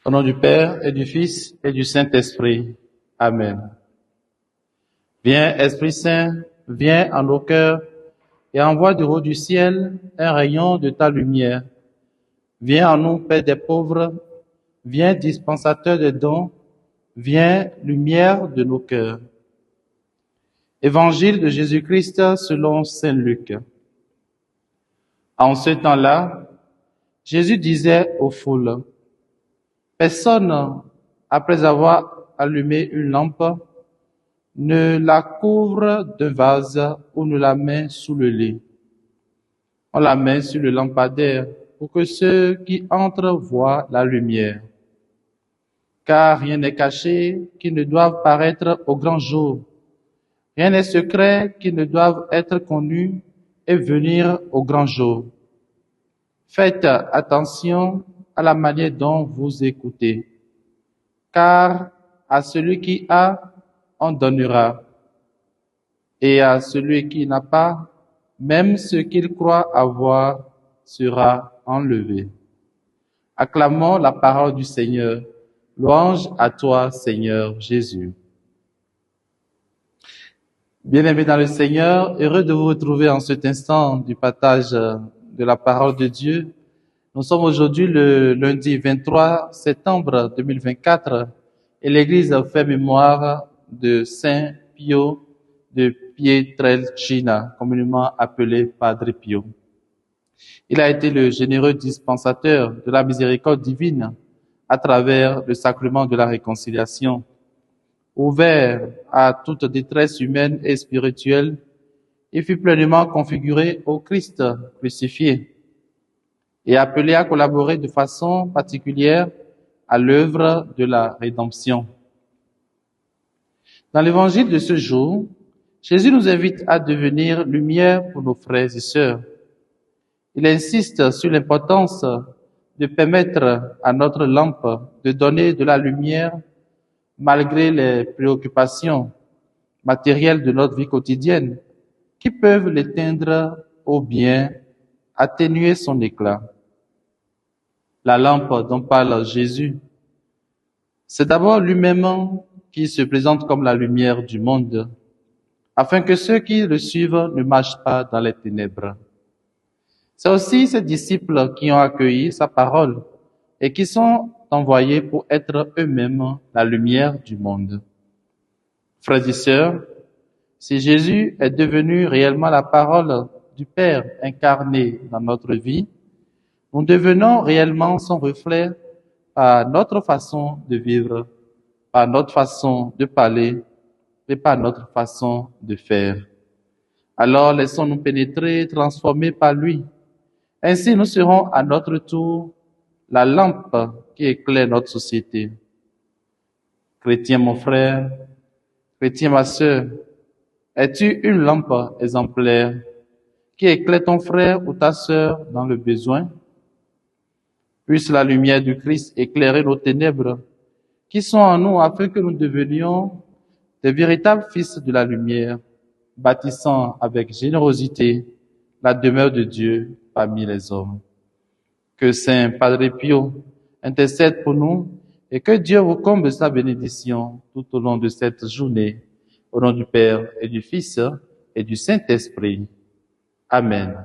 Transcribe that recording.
Au nom du Père et du Fils et du Saint-Esprit. Amen. Viens, Esprit Saint, viens en nos cœurs et envoie du haut du ciel un rayon de ta lumière. Viens en nous, Père des pauvres, viens, dispensateur des dons, viens, lumière de nos cœurs. Évangile de Jésus-Christ selon saint Luc. En ce temps-là, Jésus disait aux foules, « Personne, après avoir allumé une lampe, ne la couvre d'un vase ou ne la met sous le lit. On la met sur le lampadaire pour que ceux qui entrent voient la lumière. Car rien n'est caché qui ne doive paraître au grand jour. Rien n'est secret qui ne doive être connu et venir au grand jour. Faites attention à la manière dont vous écoutez. Car à celui qui a, on donnera. Et à celui qui n'a pas, même ce qu'il croit avoir sera enlevé. Acclamons la parole du Seigneur. Louange à toi, Seigneur Jésus. Bien-aimés dans le Seigneur, heureux de vous retrouver en cet instant du partage de la parole de Dieu. Nous sommes aujourd'hui le lundi 23 septembre 2024 et l'Église fait mémoire de Saint Pio de Pietrelcina, communément appelé Padre Pio. Il a été le généreux dispensateur de la miséricorde divine à travers le sacrement de la réconciliation. Ouvert à toute détresse humaine et spirituelle, il fut pleinement configuré au Christ crucifié et appelé à collaborer de façon particulière à l'œuvre de la rédemption. Dans l'évangile de ce jour, Jésus nous invite à devenir lumière pour nos frères et sœurs. Il insiste sur l'importance de permettre à notre lampe de donner de la lumière malgré les préoccupations matérielles de notre vie quotidienne qui peuvent l'éteindre ou bien atténuer son éclat. La lampe dont parle Jésus, c'est d'abord lui-même qui se présente comme la lumière du monde, afin que ceux qui le suivent ne marchent pas dans les ténèbres. C'est aussi ses disciples qui ont accueilli sa parole et qui sont envoyés pour être eux-mêmes la lumière du monde. Frères et sœurs, si Jésus est devenu réellement la parole du Père incarnée dans notre vie, nous devenons réellement son reflet par notre façon de vivre, par notre façon de parler et par notre façon de faire. Alors laissons-nous pénétrer et transformer par lui. Ainsi nous serons à notre tour la lampe qui éclaire notre société. Chrétien mon frère, chrétien ma sœur, es-tu une lampe exemplaire qui éclaire ton frère ou ta sœur dans le besoin? Puisse la lumière du Christ éclairer nos ténèbres qui sont en nous afin que nous devenions des véritables fils de la lumière, bâtissant avec générosité la demeure de Dieu parmi les hommes. Que Saint Padre Pio intercède pour nous et que Dieu vous comble de sa bénédiction tout au long de cette journée. Au nom du Père et du Fils et du Saint-Esprit. Amen.